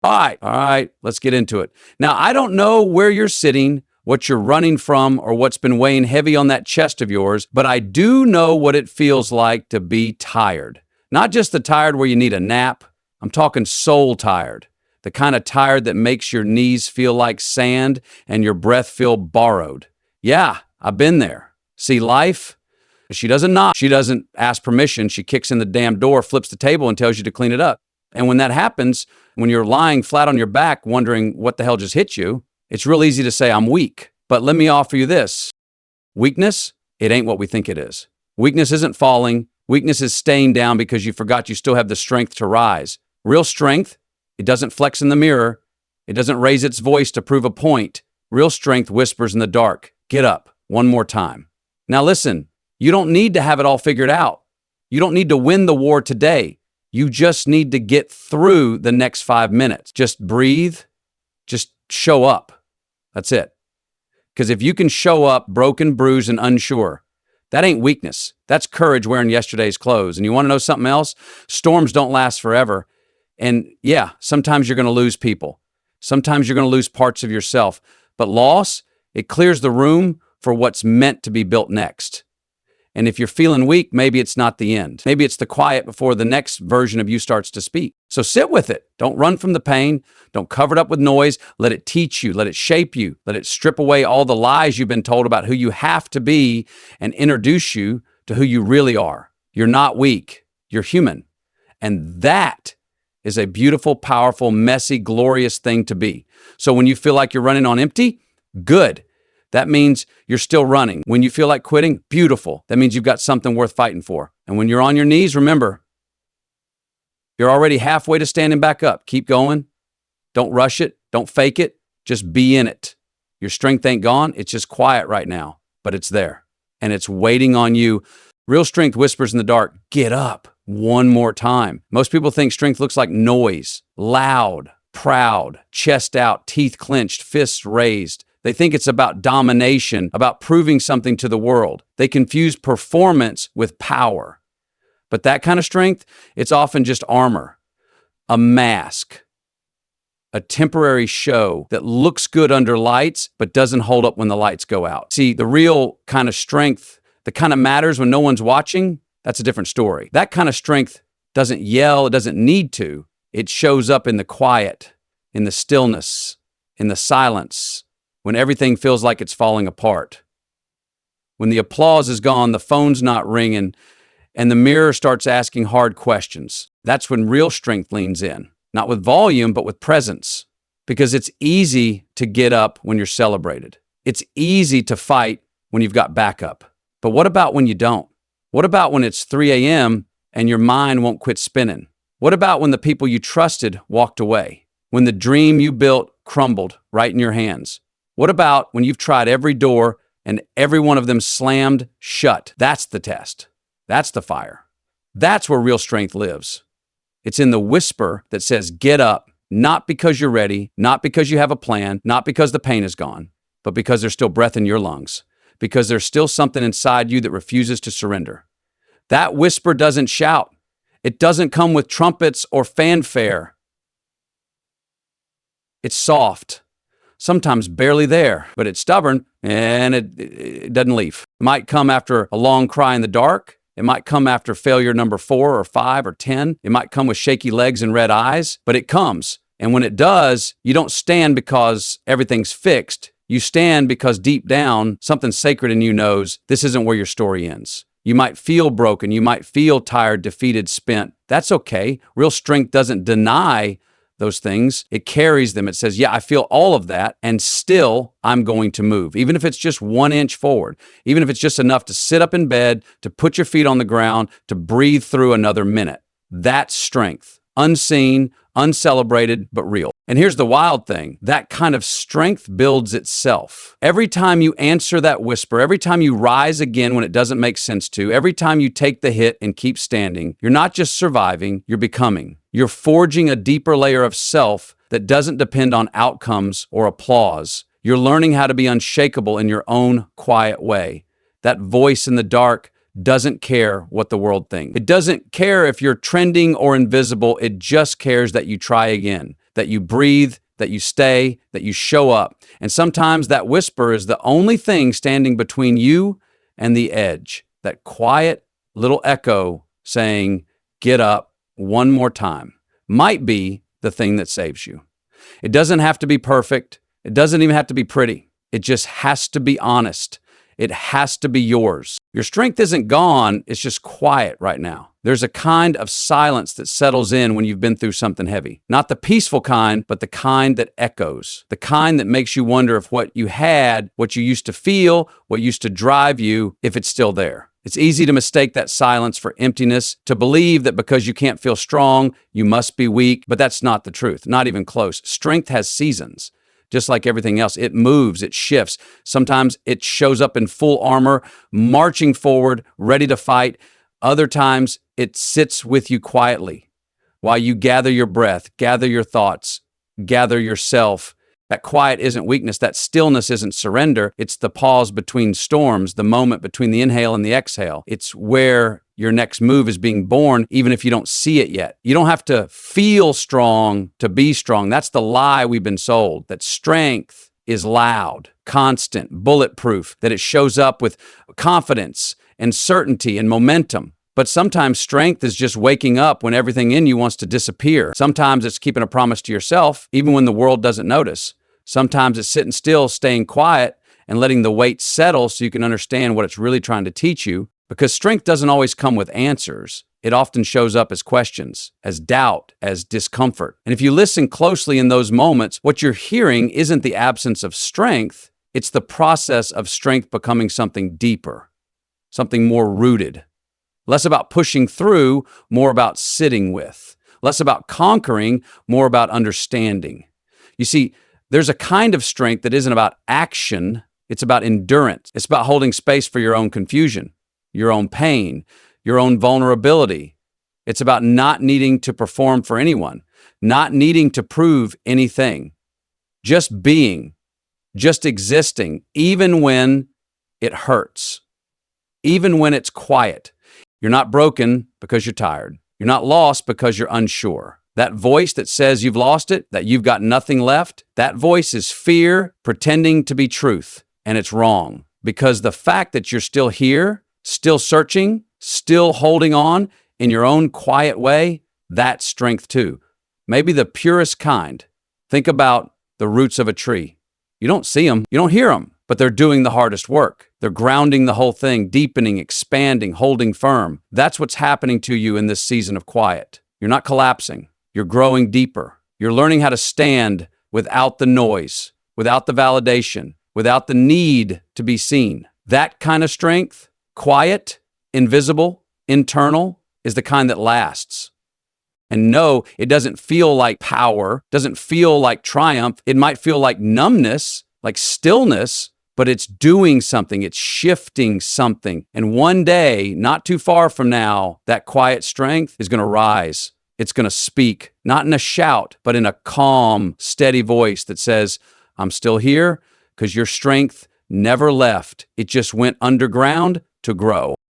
All right, let's get into it. Now, I don't know where you're sitting, what you're running from, or what's been weighing heavy on that chest of yours, but I do know what it feels like to be tired. Not just the tired where you need a nap. I'm talking soul tired. The kind of tired that makes your knees feel like sand and your breath feel borrowed. Yeah, I've been there. See, life, she doesn't knock. She doesn't ask permission. She kicks in the damn door, flips the table, and tells you to clean it up. And when that happens, when you're lying flat on your back wondering what the hell just hit you, it's real easy to say, I'm weak. But let me offer you this. Weakness, it ain't what we think it is. Weakness isn't falling. Weakness is staying down because you forgot you still have the strength to rise. Real strength, it doesn't flex in the mirror. It doesn't raise its voice to prove a point. Real strength whispers in the dark, get up one more time. Now listen, you don't need to have it all figured out. You don't need to win the war today. You just need to get through the next 5 minutes. Just breathe. Just show up. That's it. Because if you can show up broken, bruised, and unsure, that ain't weakness. That's courage wearing yesterday's clothes. And you want to know something else? Storms don't last forever. And yeah, sometimes you're going to lose people. Sometimes you're going to lose parts of yourself. But loss, it clears the room for what's meant to be built next. And if you're feeling weak, maybe it's not the end. Maybe it's the quiet before the next version of you starts to speak. So sit with it. Don't run from the pain. Don't cover it up with noise. Let it teach you. Let it shape you. Let it strip away all the lies you've been told about who you have to be and introduce you to who you really are. You're not weak. You're human. And that is a beautiful, powerful, messy, glorious thing to be. So when you feel like you're running on empty, good. That means you're still running. When you feel like quitting, beautiful. That means you've got something worth fighting for. And when you're on your knees, remember, you're already halfway to standing back up. Keep going. Don't rush it. Don't fake it. Just be in it. Your strength ain't gone. It's just quiet right now, but it's there. And it's waiting on you. Real strength whispers in the dark, get up one more time. Most people think strength looks like noise, loud, proud, chest out, teeth clenched, fists raised. They think it's about domination, about proving something to the world. They confuse performance with power. But that kind of strength, it's often just armor, a mask, a temporary show that looks good under lights, but doesn't hold up when the lights go out. See, the real kind of strength, the kind of matters when no one's watching, that's a different story. That kind of strength doesn't yell, it doesn't need to. It shows up in the quiet, in the stillness, in the silence, when everything feels like it's falling apart. When the applause is gone, the phone's not ringing, and the mirror starts asking hard questions. That's when real strength leans in. Not with volume, but with presence. Because it's easy to get up when you're celebrated. It's easy to fight when you've got backup. But what about when you don't? What about when it's 3 a.m. and your mind won't quit spinning? What about when the people you trusted walked away? When the dream you built crumbled right in your hands? What about when you've tried every door and every one of them slammed shut? That's the test. That's the fire. That's where real strength lives. It's in the whisper that says, get up, not because you're ready, not because you have a plan, not because the pain is gone, but because there's still breath in your lungs, because there's still something inside you that refuses to surrender. That whisper doesn't shout. It doesn't come with trumpets or fanfare. It's soft. Sometimes barely there, but it's stubborn and it doesn't leave. It might come after a long cry in the dark. It might come after failure number 4 or 5 or 10. It might come with shaky legs and red eyes, but it comes. And when it does, you don't stand because everything's fixed. You stand because deep down, something sacred in you knows this isn't where your story ends. You might feel broken. You might feel tired, defeated, spent. That's okay. Real strength doesn't deny those things. It carries them. It says, yeah, I feel all of that, and still I'm going to move. Even if it's just 1 inch forward, even if it's just enough to sit up in bed, to put your feet on the ground, to breathe through another minute. That's strength. Unseen, uncelebrated, but real. And here's the wild thing. That kind of strength builds itself. Every time you answer that whisper, every time you rise again when it doesn't make sense to, every time you take the hit and keep standing, you're not just surviving, you're becoming. You're forging a deeper layer of self that doesn't depend on outcomes or applause. You're learning how to be unshakable in your own quiet way. That voice in the dark doesn't care what the world thinks. It doesn't care if you're trending or invisible. It just cares that you try again, that you breathe, that you stay, that you show up. And sometimes that whisper is the only thing standing between you and the edge, that quiet little echo saying, get up one more time, might be the thing that saves you. It doesn't have to be perfect. It doesn't even have to be pretty. It just has to be honest. It has to be yours. Your strength isn't gone. It's just quiet right now. There's a kind of silence that settles in when you've been through something heavy. Not the peaceful kind, but the kind that echoes. The kind that makes you wonder if what you had, what you used to feel, what used to drive you, if it's still there. It's easy to mistake that silence for emptiness, to believe that because you can't feel strong, you must be weak, but that's not the truth, not even close. Strength has seasons. Just like everything else, it moves, it shifts. Sometimes it shows up in full armor, marching forward, ready to fight. Other times it sits with you quietly while you gather your breath, gather your thoughts, gather yourself. That quiet isn't weakness. That stillness isn't surrender. It's the pause between storms, the moment between the inhale and the exhale. It's where your next move is being born, even if you don't see it yet. You don't have to feel strong to be strong. That's the lie we've been sold, that strength is loud, constant, bulletproof, that it shows up with confidence and certainty and momentum. But sometimes strength is just waking up when everything in you wants to disappear. Sometimes it's keeping a promise to yourself, even when the world doesn't notice. Sometimes it's sitting still, staying quiet, and letting the weight settle so you can understand what it's really trying to teach you. Because strength doesn't always come with answers. It often shows up as questions, as doubt, as discomfort. And if you listen closely in those moments, what you're hearing isn't the absence of strength, it's the process of strength becoming something deeper, something more rooted. Less about pushing through, more about sitting with. Less about conquering, more about understanding. You see, there's a kind of strength that isn't about action, it's about endurance. It's about holding space for your own confusion, your own pain, your own vulnerability. It's about not needing to perform for anyone, not needing to prove anything, just being, just existing, even when it hurts, even when it's quiet. You're not broken because you're tired. You're not lost because you're unsure. That voice that says you've lost it, that you've got nothing left, that voice is fear pretending to be truth, and it's wrong. Because the fact that you're still here, still searching, still holding on in your own quiet way, that's strength too. Maybe the purest kind. Think about the roots of a tree. You don't see them, you don't hear them, but they're doing the hardest work. They're grounding the whole thing, deepening, expanding, holding firm. That's what's happening to you in this season of quiet. You're not collapsing. You're growing deeper. You're learning how to stand without the noise, without the validation, without the need to be seen. That kind of strength, quiet, invisible, internal, is the kind that lasts. And no, it doesn't feel like power, doesn't feel like triumph. It might feel like numbness, like stillness, but it's doing something, it's shifting something. And one day, not too far from now, that quiet strength is going to rise. It's going to speak, not in a shout, but in a calm, steady voice that says, I'm still here because your strength never left. It just went underground to grow.